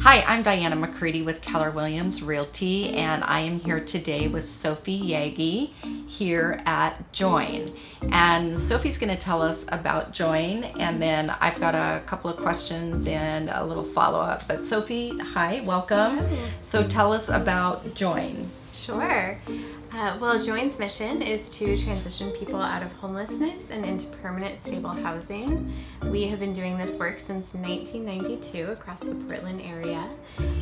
Hi, I'm Diana McCready with Keller Williams Realty, and I am here today with Sophie Yagi here at Join. And Sophie's going to tell us about Join, and then I've got a couple of questions and a little follow-up. But Sophie, hi, welcome. Hello. So tell us about Join. Sure. Well, Join's mission is to transition people out of homelessness and into permanent stable housing. We have been doing this work since 1992 across the Portland area.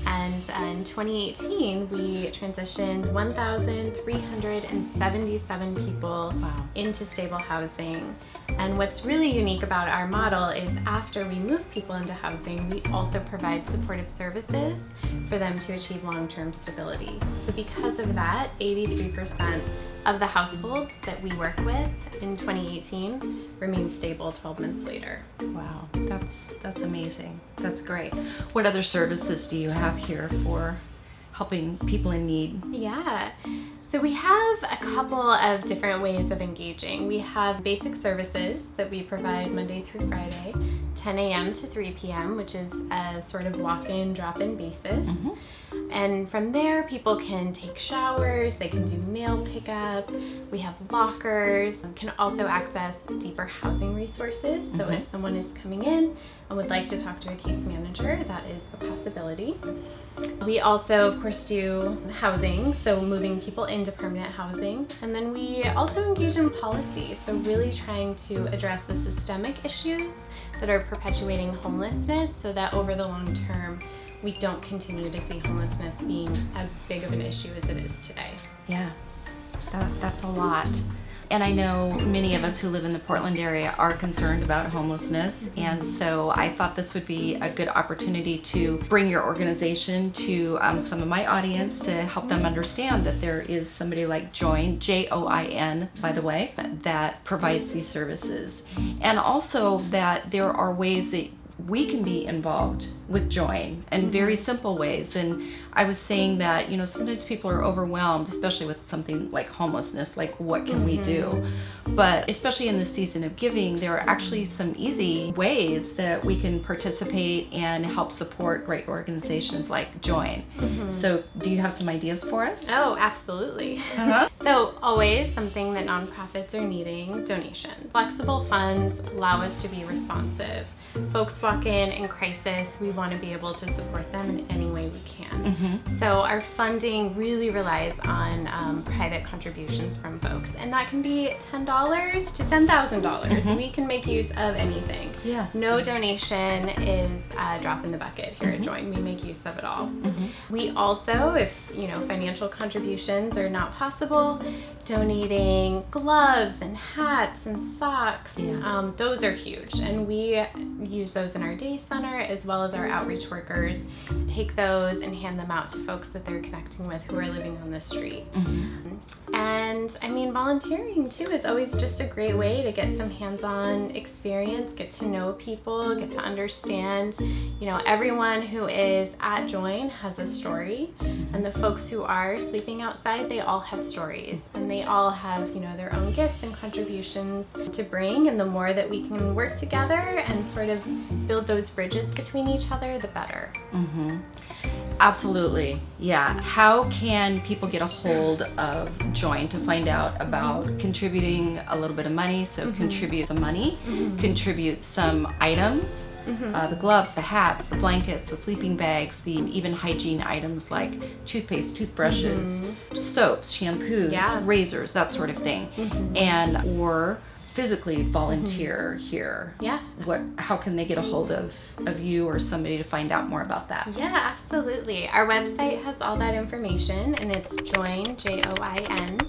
And in 2018, we transitioned 1,377 people into stable housing. And what's really unique about our model is after we move people into housing, we also provide supportive services for them to achieve long-term stability. So because of that, 83% of the households that we work with in 2018 remain stable 12 months later. Wow, that's amazing. That's great. What other services do you have here for helping people in need? Yeah. So we have a couple of different ways of engaging. We have basic services that we provide Monday through Friday, 10 a.m. to 3 p.m., which is a sort of walk-in, drop-in basis. Mm-hmm. And from there, people can take showers, they can do mail pickup, we have lockers, can also access deeper housing resources. So if someone is coming in and would like to talk to a case manager, that is a possibility. We also, of course, do housing, so moving people into permanent housing. And then we also engage in policy, so really trying to address the systemic issues that are perpetuating homelessness so that over the long term, we don't continue to see homelessness being as big of an issue as it is today. Yeah, that's a lot. And I know many of us who live in the Portland area are concerned about homelessness. And so I thought this would be a good opportunity to bring your organization to some of my audience to help them understand that there is somebody like Join, Join, by the way, that provides these services. And also that there are ways that we can be involved with Join in very simple ways. And I was saying that, sometimes people are overwhelmed, especially with something like homelessness, like what can we do? But especially in the season of giving, there are actually some easy ways that we can participate and help support great organizations like Join. So do you have some ideas for us? Oh, absolutely. So always something that nonprofits are needing, donations. Flexible funds allow us to be responsive. Folks walk in crisis, we want to be able to support them in any way we can. So our funding really relies on private contributions from folks, and that can be $10 to $10,000. We can make use of anything. Yeah. No donation is a drop in the bucket here at Join. We make use of it all. We also, if financial contributions are not possible, donating gloves and hats and socks, those are huge, and we use those in our day center as well as our outreach workers take those and hand them out to folks that they're connecting with who are living on the street. And volunteering too is always just a great way to get some hands-on experience, get to know people, get to understand, everyone who is at Join has a story, and the folks who are sleeping outside, they all have stories, and they all have, their own gifts and contributions to bring, and the more that we can work together and sort of build those bridges between each other, the better. Absolutely. Yeah. How can people get a hold of Join to find out about contributing a little bit of money? So contribute some money, contribute some items, the gloves, the hats, the blankets, the sleeping bags, the even hygiene items like toothpaste, toothbrushes, soaps, shampoos, razors, that sort of thing. Or physically volunteer here. How can they get a hold of you or somebody to find out more about that? Yeah, absolutely. Our website has all that information, and it's join, joinpdx.org.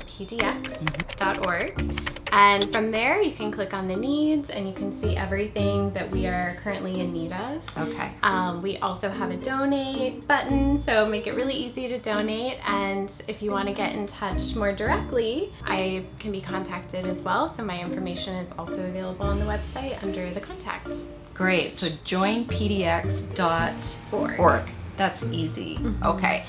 And from there, you can click on the needs, and you can see everything that we are currently in need of. Okay. We also have a donate button, so make it really easy to donate. And if you want to get in touch more directly, I can be contacted as well. So my information is also available on the website under the contact. Great. So joinpdx.org. That's easy. Okay.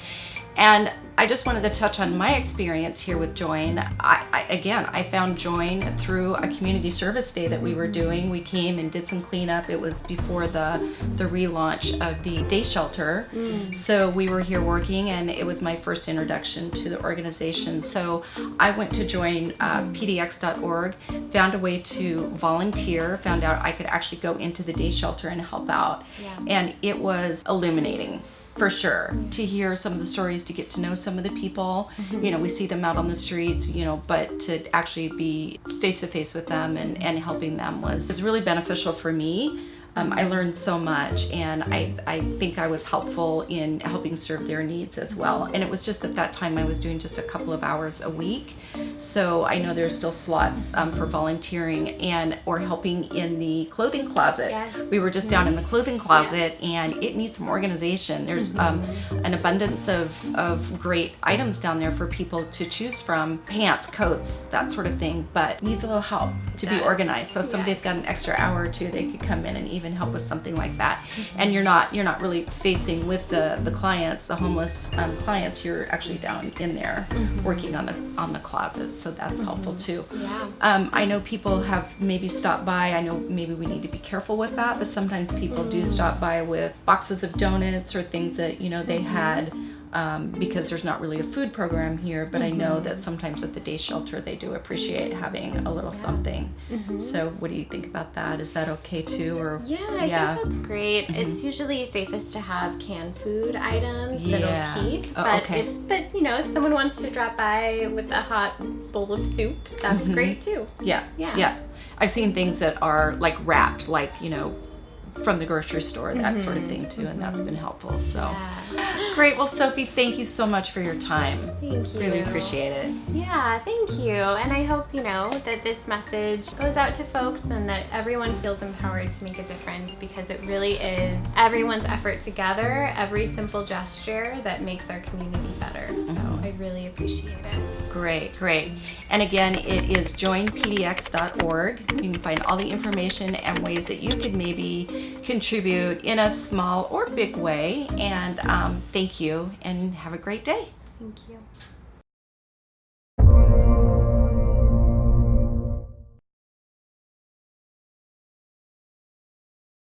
And I just wanted to touch on my experience here with Join. I found Join through a community service day that we were doing. We came and did some cleanup. It was before the relaunch of the day shelter. So we were here working, and it was my first introduction to the organization. So I went to join pdx.org, found a way to volunteer, found out I could actually go into the day shelter and help out. And it was illuminating. For sure, to hear some of the stories, to get to know some of the people. You know, we see them out on the streets, you know, but to actually be face to face with them and helping them was really beneficial for me. I learned so much, and I think I was helpful in helping serve their needs as well. And it was just at that time I was doing just a couple of hours a week. So I know there's still slots for volunteering and or helping in the clothing closet. We were just down in the clothing closet, and it needs some organization. There's an abundance of great items down there for people to choose from, pants, coats, that sort of thing, but needs a little help to be organized. So if somebody's got an extra hour or two, they could come in and even help with something like that. And you're not really facing with the clients, the homeless clients. You're actually down in there working on the closet, so that's helpful too. I know people have maybe stopped by. I know maybe we need to be careful with that, but sometimes people do stop by with boxes of donuts or things that they had. Because there's not really a food program here, but I know that sometimes at the day shelter they do appreciate having a little something. So what do you think about that? Is that okay too? Or I think that's great. It's usually safest to have canned food items that'll keep. But if someone wants to drop by with a hot bowl of soup, that's great too. Yeah. I've seen things that are like wrapped, like from the grocery store, that sort of thing too, and that's been helpful. So great. Well, Sophie, thank you so much for your time. Thank you. Really appreciate it. Yeah, thank you. And I hope that this message goes out to folks and that everyone feels empowered to make a difference, because it really is everyone's effort together, every simple gesture that makes our community better. So I really appreciate it. Great. And again, it is joinpdx.org. You can find all the information and ways that you could maybe contribute in a small or big way. And thank you, and have a great day. Thank you.